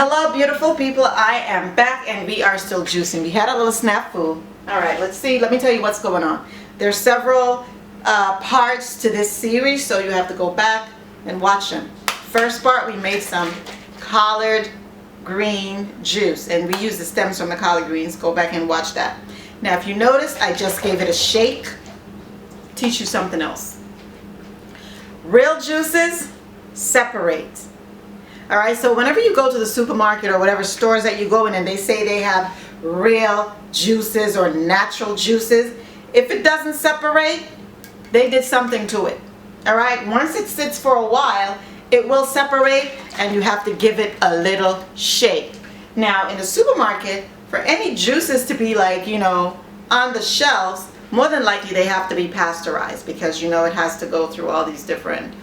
Hello beautiful people, I am back and we are still juicing. We had a little snafu. Alright, let's see, let me tell you what's going on. There's several parts to this series, so you have to go back and watch them. First part, we made some collard green juice and we used the stems from the collard greens. Go back and watch that. Now if you notice, I just gave it a shake. Teach you something else. Real juices separate. Alright, so whenever you go to the supermarket or whatever stores that you go in and they say they have real juices or natural juices, if it doesn't separate, they did something to it. Alright, once it sits for a while, it will separate and you have to give it a little shake. Now in the supermarket, for any juices to be like, on the shelves, more than likely they have to be pasteurized because it has to go through all these different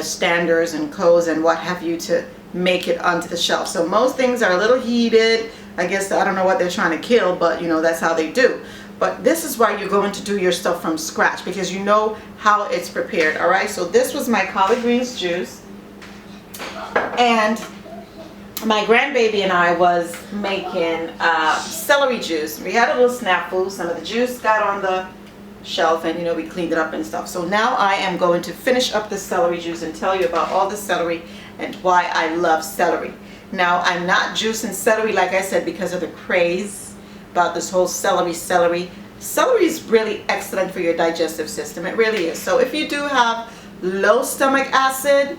standards and codes and what have you to make it onto the shelf. So most things are a little heated. I don't know what they're trying to kill, but that's how they do. But this is why you're going to do your stuff from scratch because you know how it's prepared. Alright, so this was my collard greens juice and my grandbaby and I was making celery juice. We had a little snafu. Some of the juice got on the shelf and we cleaned it up and stuff. So now I am going to finish up the celery juice and tell you about all the celery and why I love celery. Now I'm not juicing celery like I said because of the craze about this whole celery. Celery is really excellent for your digestive system. It really is. So if you do have low stomach acid,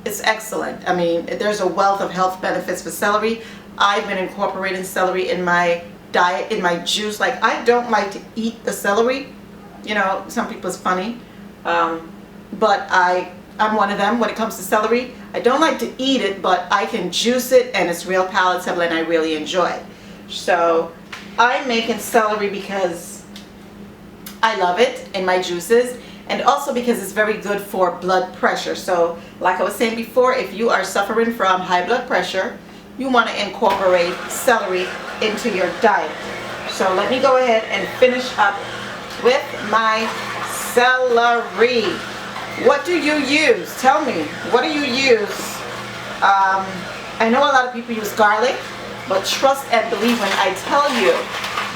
it's excellent. I mean, there's a wealth of health benefits for celery. I've been incorporating celery in my diet, in my juice. Like I don't like to eat the celery. Some people it's funny, but I'm one of them when it comes to celery. I don't like to eat it, but I can juice it and it's real palatable and I really enjoy it. So I'm making celery because I love it in my juices and also because it's very good for blood pressure. So like I was saying before, if you are suffering from high blood pressure, you want to incorporate celery into your diet. So let me go ahead and finish up with my celery. What do you use? Tell me, what do you use? I know a lot of people use garlic, but trust and believe when I tell you,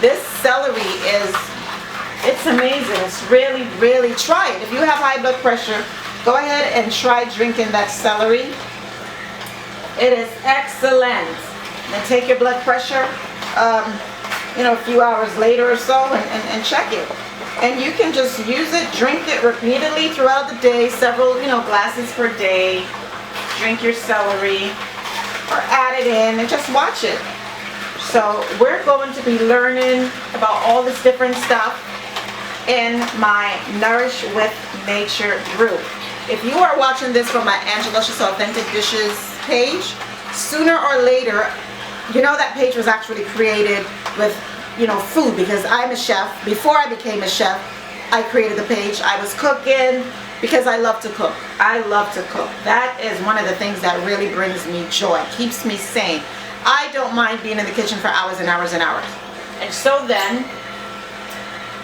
this celery it's amazing. It's really, really, try it. If you have high blood pressure, go ahead and try drinking that celery. It is excellent. Then take your blood pressure, a few hours later or so and check it. And you can just use it, drink it repeatedly throughout the day, several, glasses per day. Drink your celery or add it in and just watch it. So we're going to be learning about all this different stuff in my Nourish With Nature group. If you are watching this from my Ange'luscious Authentic Dishes page, sooner or later, that page was actually created with food because I'm a chef. Before I became a chef, I created the page. I was cooking because I love to cook. I love to cook. That is one of the things that really brings me joy, keeps me sane. I don't mind being in the kitchen for hours and hours and hours. And so then,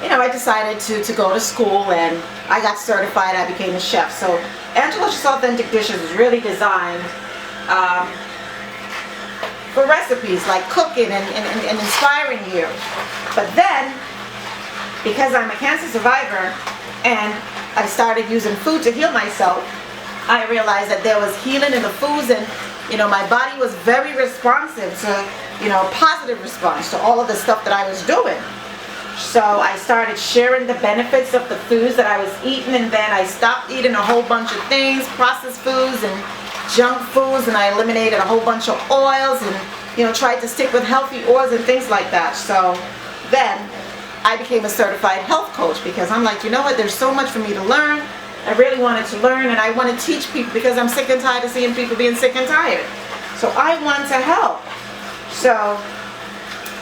I decided to go to school and I got certified. I became a chef. So Ange'luscious Authentic Dishes is really designed for recipes like cooking and inspiring you. But then, because I'm a cancer survivor and I started using food to heal myself, I realized that there was healing in the foods and my body was very responsive to, positive response to all of the stuff that I was doing. So I started sharing the benefits of the foods that I was eating, and then I stopped eating a whole bunch of things, processed foods and junk foods, and I eliminated a whole bunch of oils and tried to stick with healthy oils and things like that. So then I became a certified health coach because I'm like, there's so much for me to learn. I really wanted to learn and I want to teach people because I'm sick and tired of seeing people being sick and tired. So I want to help. So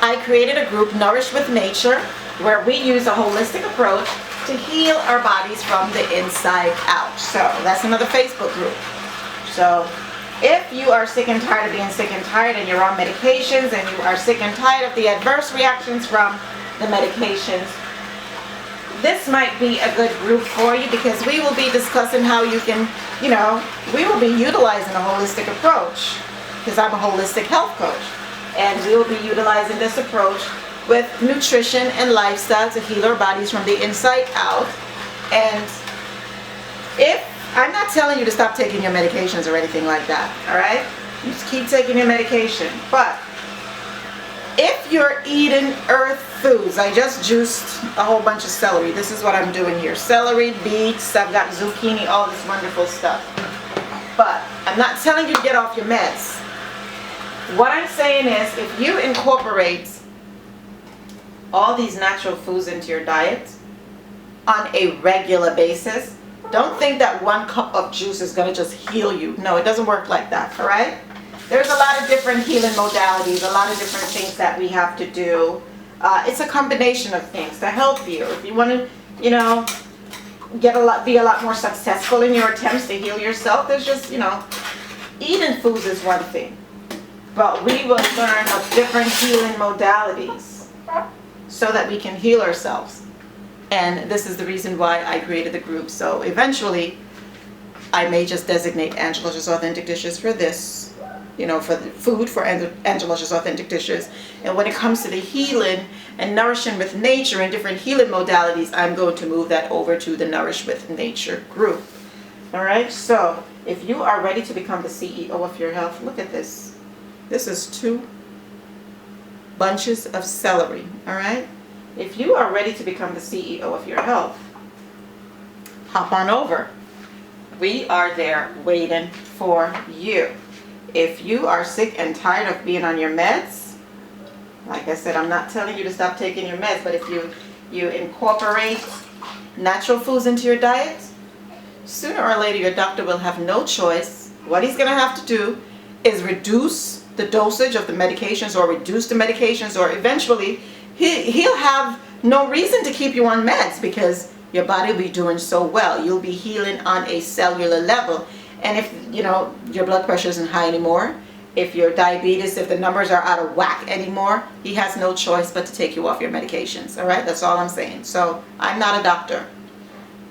I created a group, Nourish With Nature, where we use a holistic approach to heal our bodies from the inside out. So that's another Facebook group. So if you are sick and tired of being sick and tired and you're on medications and you are sick and tired of the adverse reactions from the medications, this might be a good group for you because we will be discussing how you can, we will be utilizing a holistic approach because I'm a holistic health coach. And we will be utilizing this approach with nutrition and lifestyle to heal our bodies from the inside out. And if I'm not telling you to stop taking your medications or anything like that, all right? Just keep taking your medication. But if you're eating earth foods, I just juiced a whole bunch of celery. This is what I'm doing here. Celery, beets, I've got zucchini, all this wonderful stuff. But I'm not telling you to get off your meds. What I'm saying is, if you incorporate all these natural foods into your diet on a regular basis, don't think that one cup of juice is going to just heal you. No, it doesn't work like that, all right? There's a lot of different healing modalities, a lot of different things that we have to do. It's a combination of things to help you. If you want to, you know, be a lot more successful in your attempts to heal yourself, there's just, you know, eating foods is one thing. But we will learn of different healing modalities so that we can heal ourselves. And this is the reason why I created the group. So eventually, I may just designate Ange'luscious Authentic Dishes for this, you know, for the food for Ange'luscious Authentic Dishes. And when it comes to the healing and nourishing with nature and different healing modalities, I'm going to move that over to the Nourish with Nature group. All right, so if you are ready to become the CEO of your health, look at this. This is 2 bunches of celery, all right? If you are ready to become the CEO of your health, hop on over. We are there waiting for you. If you are sick and tired of being on your meds, like I said, I'm not telling you to stop taking your meds, but if you incorporate natural foods into your diet, sooner or later your doctor will have no choice. What he's going to have to do is reduce the dosage of the medications, or reduce the medications, or eventually he'll have no reason to keep you on meds because your body will be doing so well. You'll be healing on a cellular level. And if, you know, your blood pressure isn't high anymore, if your diabetes, if the numbers are out of whack anymore, he has no choice but to take you off your medications. All right, that's all I'm saying. So I'm not a doctor.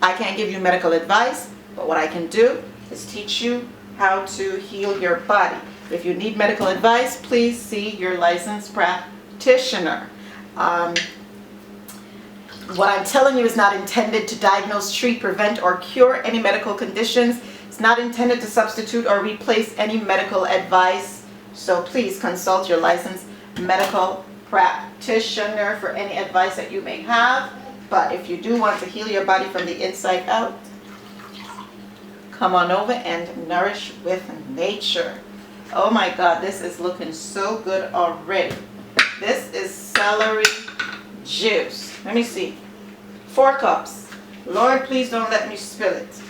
I can't give you medical advice, but what I can do is teach you how to heal your body. If you need medical advice, please see your licensed practitioner. What I'm telling you is not intended to diagnose, treat, prevent, or cure any medical conditions. It's not intended to substitute or replace any medical advice. So please consult your licensed medical practitioner for any advice that you may have. But if you do want to heal your body from the inside out, come on over and nourish with nature. Oh my God, this is looking so good already. This is celery juice. Let me see. 4 cups. Lord, please don't let me spill it.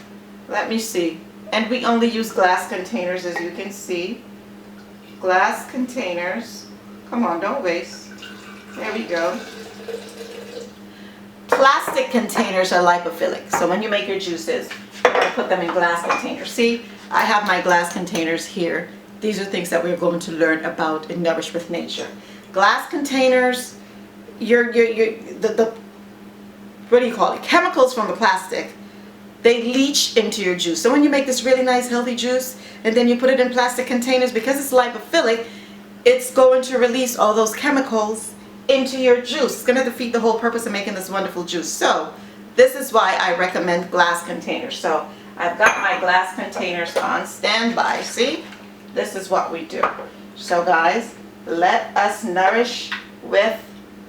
Let me see. And we only use glass containers, as you can see. Glass containers. Come on, don't waste. There we go. Plastic containers are lipophilic. So when you make your juices, you're going to put them in glass containers. See, I have my glass containers here. These are things that we're going to learn about in Nourish with Nature. Glass containers, what do you call it? Chemicals from the plastic, they leach into your juice. So when you make this really nice healthy juice and then you put it in plastic containers, because it's lipophilic, it's going to release all those chemicals into your juice. It's going to defeat the whole purpose of making this wonderful juice. So this is why I recommend glass containers. So I've got my glass containers on standby. See, this is what we do. So guys, let us nourish with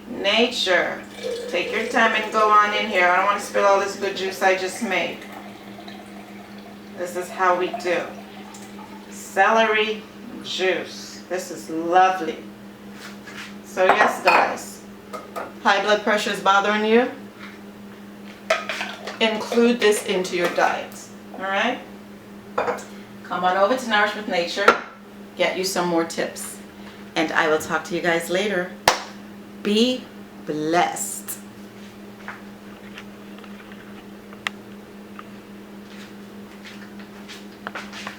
nature. Take your time and go on in here. I don't want to spill all this good juice I just made. This is how we do. Celery juice. This is lovely. So yes, guys, high blood pressure is bothering you? Include this into your diet. All right? Come on over to Nourish with Nature. Get you some more tips. And I will talk to you guys later. Be blessed.